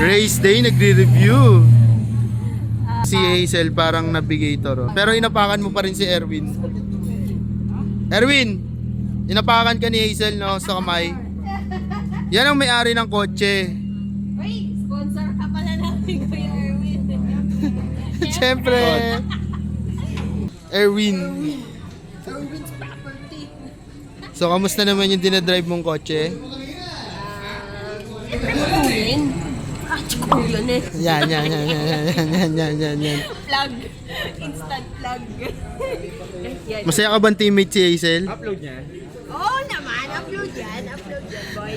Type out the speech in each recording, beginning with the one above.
Race Day, nagre-review. Si Hazel parang navigator. Pero inapakan mo pa rin si Erwin. Erwin! Inapakan ka ni Hazel, no, sa kamay. Yan ang may-ari ng kotse. Wait, sponsor ka pala namin, Kuya Erwin. Siyempre. Erwin. Erwin's property. So, kamusta naman yung dinadrive mong kotse? Erwin? Yun eh. Yan. Plug. Instant plug. Yan. Masaya ka bang teammate si Hazel? Upload niya. Oo naman, upload yan, boy.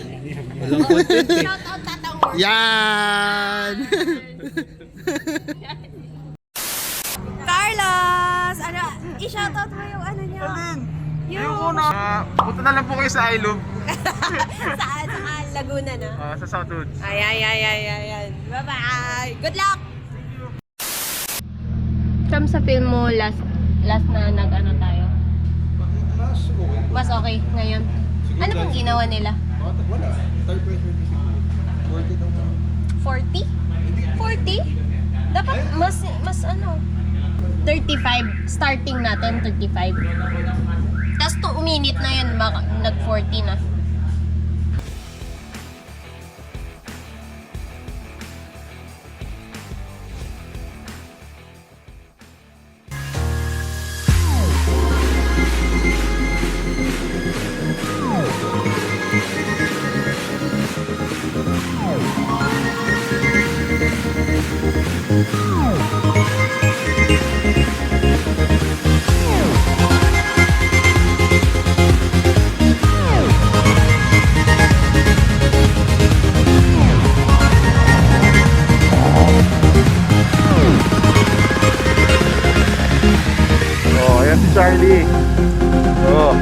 Shoutout tatang work. Yan! Carlos! Ano, i-shoutout mo yung ano niya? Yung Punta na lang po kayo sa Ilog. saan? Sa Laguna na? Sa Southwood. Ay. Bye-bye! Good luck! From sa film mo, last na nag-ano tayo? Mas okay ngayon. Ano pong ginawa nila? Wala. Tire pressure siguro. 40 daw. 40? 40? Dapat mas ano? 35. Starting natin, 35. Tapos 2 minute na yun, nag-40 na. Oh, ayan si Charlie. Oh.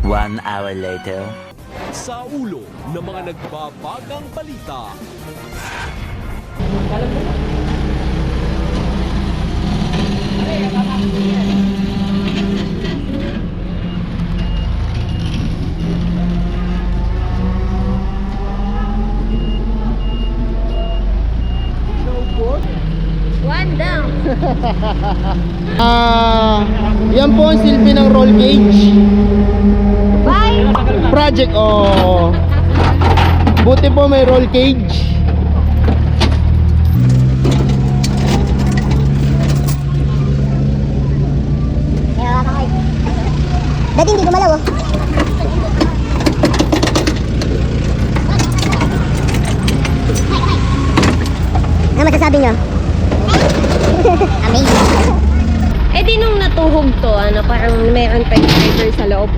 One hour later. Sa ulo ng mga nagbabagang balita. One down. Yan po ang silbi ng roll cage. Bye! Project, oh. Buti po may roll cage. Dati hindi gumalaw oh. Ano masasabi nyo? Amazing. Eh di nung natuhog to, ano, parang mayroon pa yung driver sa loob.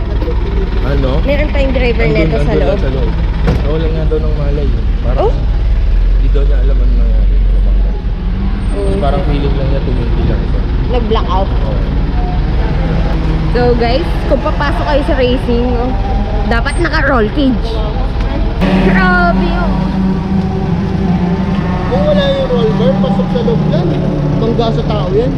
Ano? Mayroon pa yung driver neto sa loob. Nawalan nga daw ng malay. Parang Oh? hindi daw niya alam ano nangyari. Mm. Parang feeling lang niya tumigil lang siya. Nag-blackout. Oh. So guys, kung papasok kayo sa racing, oh, dapat naka-roll cage. Grabe oh. Kung wala yung roll bar, pasok sa loob yan. Tungga sa tao yan.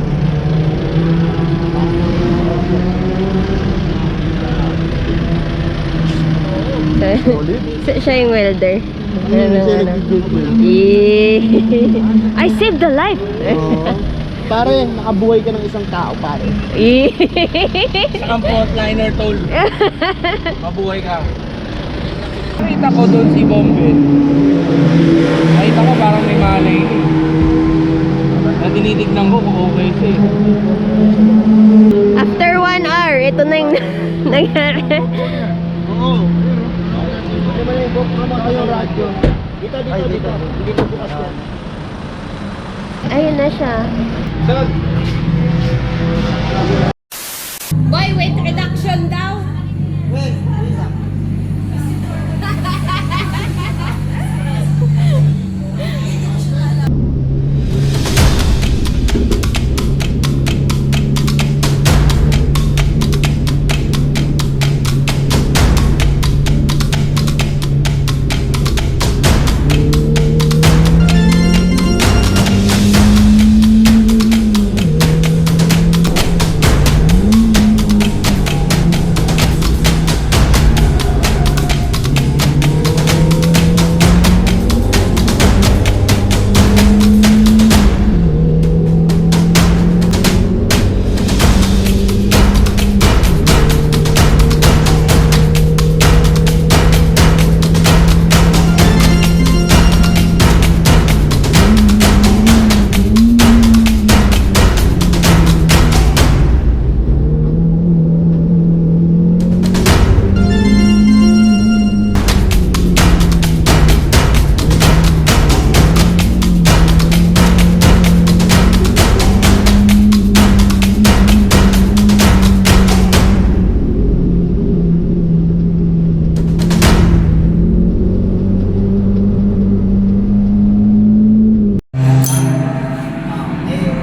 Siya yung welder. Siya nag-good. Yeah. I saved the life. Pare, nakabuhay ka ng isang tao, pare. Ang frontliner tol. Mabuhay ka. Nakita ko doon si Bombe. Nakita ko parang may malay. Na tinitignan ko kung okay siya eh. After 1 hour, ito na yung nangyari. Oo. Hindi ba yung book naman kayo radyo? Dito. Dito bukas yan. Ayun na siya. Saan? Boy, weight reduction daw.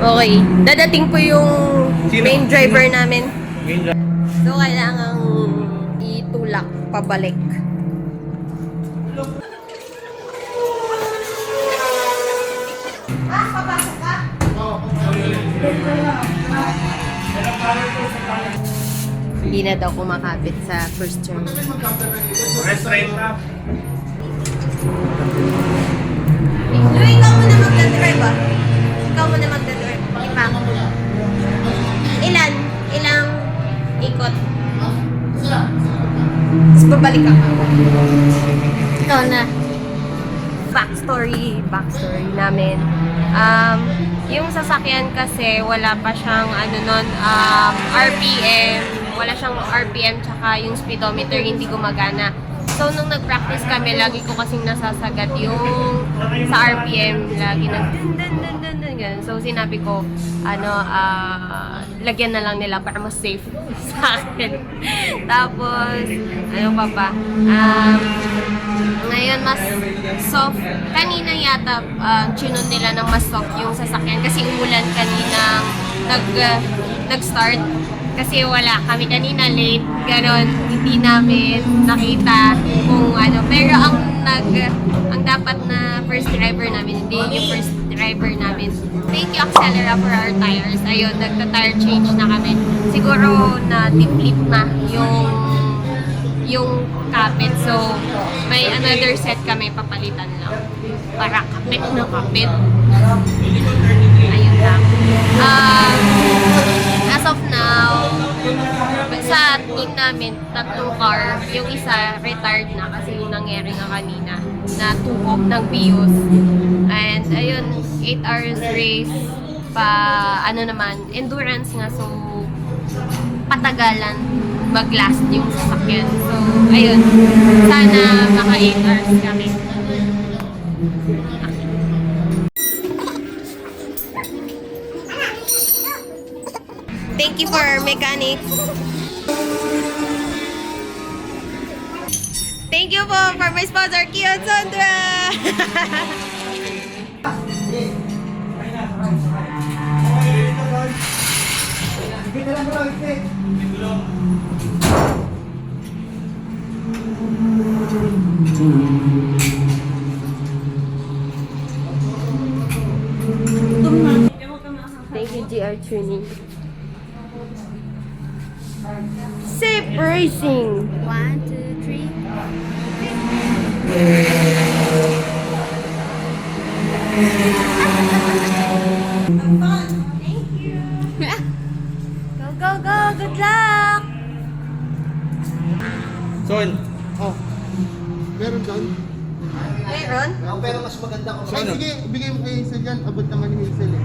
Okay, dadating po yung main driver namin. So, kailangang itulak pabalik. Papasok ka? Hindi na daw kumakapit sa first turn. Louie, ikaw muna magdadrive ah. Ikaw muna magdadrive. Ipa. Ilang ikot? Tapos babalik ka. Ikaw na. Backstory namin. Yung sasakyan kasi wala pa siyang RPM, wala siyang RPM tsaka yung speedometer hindi gumagana. So nung nag-practice kami, lagi ko kasing nasasagat yung sa RPM, lagi dun ganun. So sinabi ko, lagyan na lang nila para mas safe sa akin. Tapos, ngayon mas soft. Kanina yata chinon nila ng mas soft yung sasakyan kasi umulan kaninang nag-start. Kasi wala kami kanina late, ganon, hindi namin nakita kung ano. Pero ang dapat na first driver namin, hindi yung first driver namin. Thank you Accelera for our tires. Ayun, nagta-tire change na kami. Siguro na deplete na yung kapit. So, may another set kami, papalitan lang. Para kapit na kapit. Ayun lang. As of now, sa team namin, 3 car. Yung isa, retired na kasi yung nangyari nga kanina na tukok ng BIOS. And ayun, 8 hours race endurance nga. So, patagalan mag-last yung sasakyan. So, ayun. Sana maka 8 hours kami. Thank you for our mechanics. Thank you po for my sponsor, Kion Sondra! Thank you, GR Tuning. Safe racing! 1, 2, 3. Have fun! Thank Good luck! Sol. Oh. Meron doon. Meron? Pero mas maganda ko. Ay, sige, ibigay mo kay Hazel yan. Abot naman ni Hazel eh.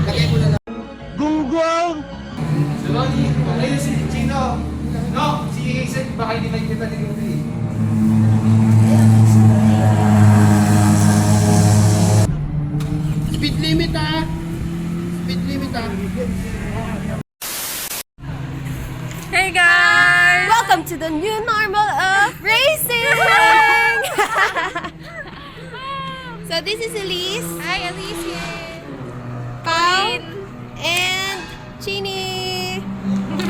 Lagay mo na lang. Gunggong! Ayun si Chino. No, si Hazel, baka hindi makikita dito eh. Speed limit ah! Speed limit ah! Hey guys! Welcome to the new normal of racing! So this is Elise. Hi, Elise here. Pao and Chini.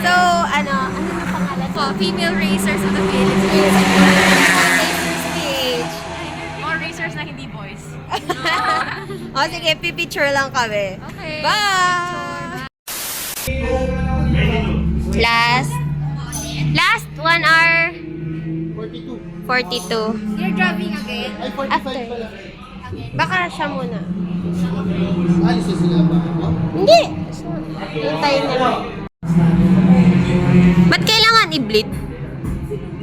So, ano na pangalan ko? Female Racers of the Philippines. Racers stage. More racers na hindi boys. O sige, pipicture lang kami. Okay. Bye! Last 1 hour 42. 42. You're driving again? Ay, 45 After. pala. Baka siya muna. Alis na sila ba? No? Hindi! Hintayin na lang. Ba't kailangan i-bleed?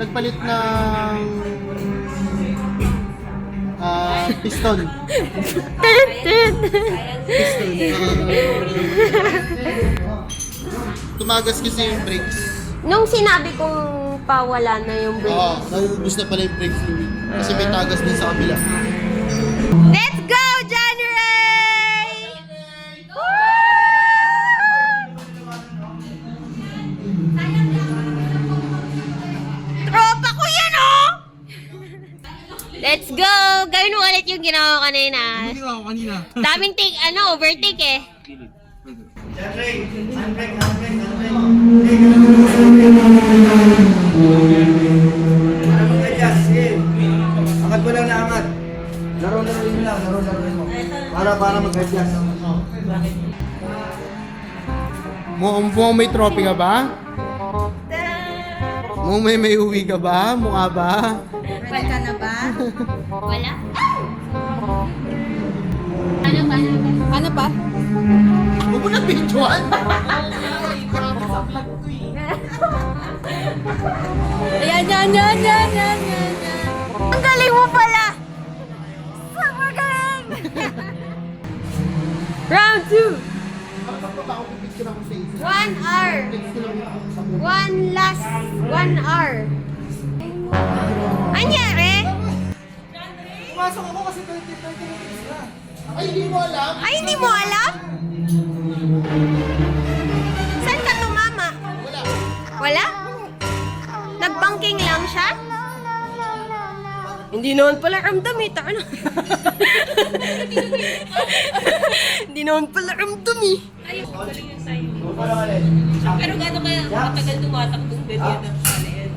Nagpalit ng piston. Piston. Tumagas kasi yung brakes. Nung sinabi kong pawala na yung brake. Oo, naubos na pala yung brake fluid. Kasi may tagas din sa kabila. Let's go, January! Tropa ko yan, oh! Let's go! Gawin mo ulit yung ginawa ko kanina. Ginawa ko kanina. Daming take, overtake eh. Angat mo lang na angat. Laro-laro mo lang, laro-laro mo. Para mag-adjust. Mukhang may trophy ka ba? Mukhang may uwi ka ba? Mukha ba? Wala na ba? Wala? Ano ba? Ano pa? Huwag mo na videoan! Yan. Ang galing mo pala! Super galing! Round 2! 1 hour! 1 hour! Anyari? Pumasok ako kasi 30 minutes na. Ay, hindi mo alam? Ay, hindi mo alam? Saan ka tumama? Wala. Wala? Nagbanking lang siya? Hindi naman pala ramdam eh. Taka na. Hindi naman pala ramdam eh. Pero gano'n kaya matagal tumatakbong bebe ng salian?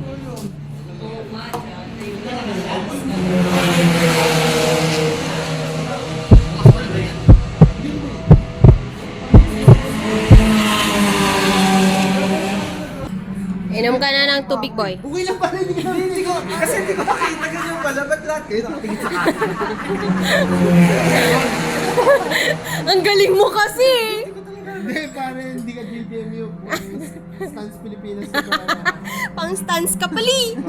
Inom ka na ng tubig, boy. Okay lang pala, hindi ko. Kasi hindi ko makita ganyan pala. Ba't lahat kayo nakatingin sa kanan? Ang galing mo kasi! Hindi, pare, hindi ka GBMU. Stance Pilipinas na pala. Pang stance ka pali!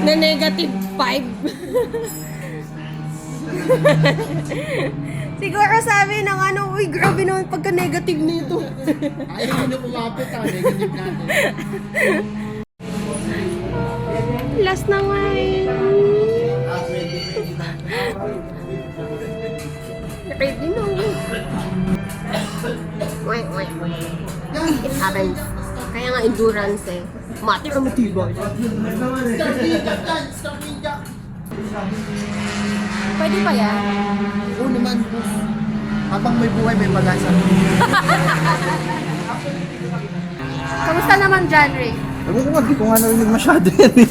Na negative 5. Siguro sabi ng uy, grabe naman pagka-negative nito. Ayaw na kumapit ha, negative natin. Last na nga eh. Ready na. Wait. It happens. Kaya nga endurance eh. Mati ka matibay. Starting jack yan, starting jack. Pwede pa yan? Oo naman, boss. Habang may buhay, may pag-asa. Kamusta naman, January? Ewan ko nga, di ko nga narinig masyado yan eh.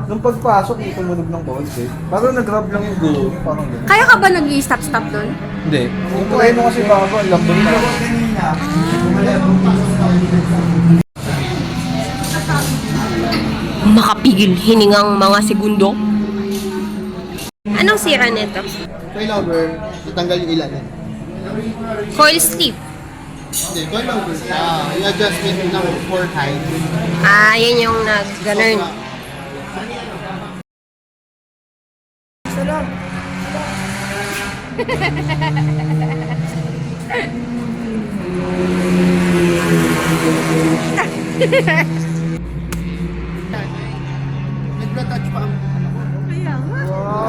Nung pagpasok, yung tumunog ng konti. Parang nag-grab lang yung go. Parang gano'n. Kaya ka ba nag-i-stop doon? Hindi. Yung try mo kasi bago, ang lambot na. Makapigil hiningang mga segundo. Anong sira nito? Coilover, tatanggal yung ilalim. Coil sleeve. Hindi, coilover. Yung adjustment ng for height. Yan yung nag-ganun. Nagla-touch pa ang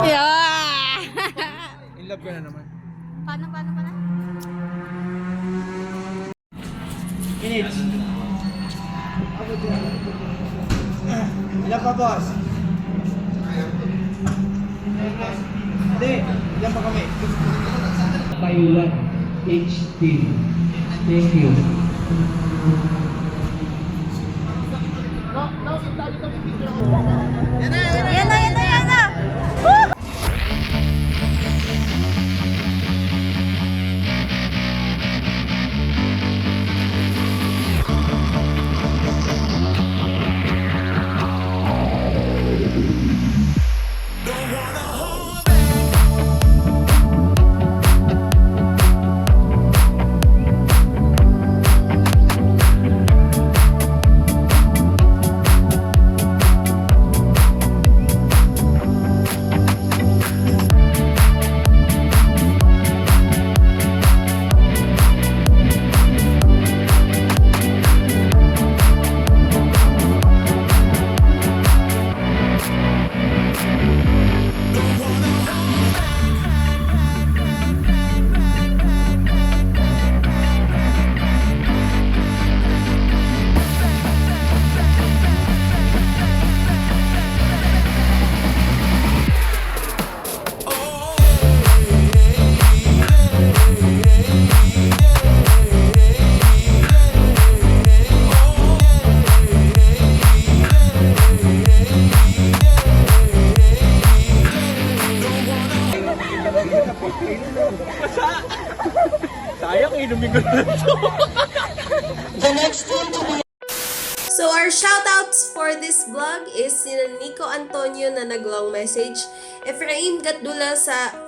Yeah! In love ka na naman. Paano pala? Minutes. Ilan pa, boss? Hindi, ilan pa kami? Payulan. HT. Thank you. Yan na! Sayang, inumin ko na ito. So our shoutouts for this vlog is sina Nico Antonio na nag-long message, Efraim Gatdula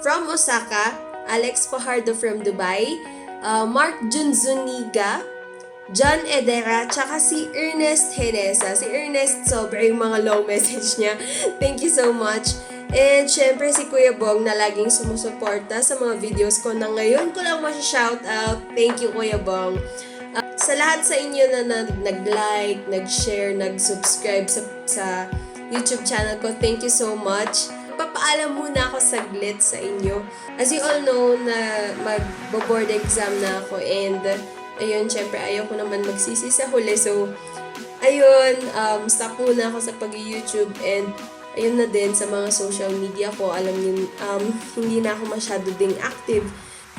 from Osaka, Alex Fajardo from Dubai, Mark Junzuniga, John Edera, tsaka si Ernest Henesa. Si Ernest, sobra yung mga long message niya. Thank you so much. And syempre si Kuya Bong na laging sumusuporta sa mga videos ko na ngayon ko lang masya-shoutout. Thank you Kuya Bong. Sa lahat sa inyo na nag-like, nag-share, nag-subscribe sa YouTube channel ko, thank you so much. Papaalam muna ako saglit sa inyo. As you all know, na mag-board exam na ako and ayun, syempre ayaw ko naman magsisi sa huli. So, ayun, stop muna ako sa pag-YouTube and ayun na din sa mga social media ko. Alam niyo, hindi na ako masyado ding active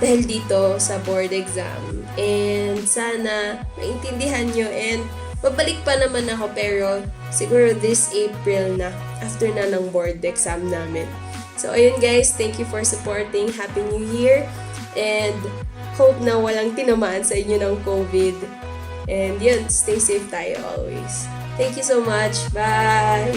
dahil dito sa board exam. And sana maintindihan nyo and babalik pa naman ako pero siguro this April na after na ng board exam namin. So ayun guys, thank you for supporting. Happy New Year and hope na walang tinamaan sa inyo ng COVID. And yun, stay safe tayo always. Thank you so much. Bye!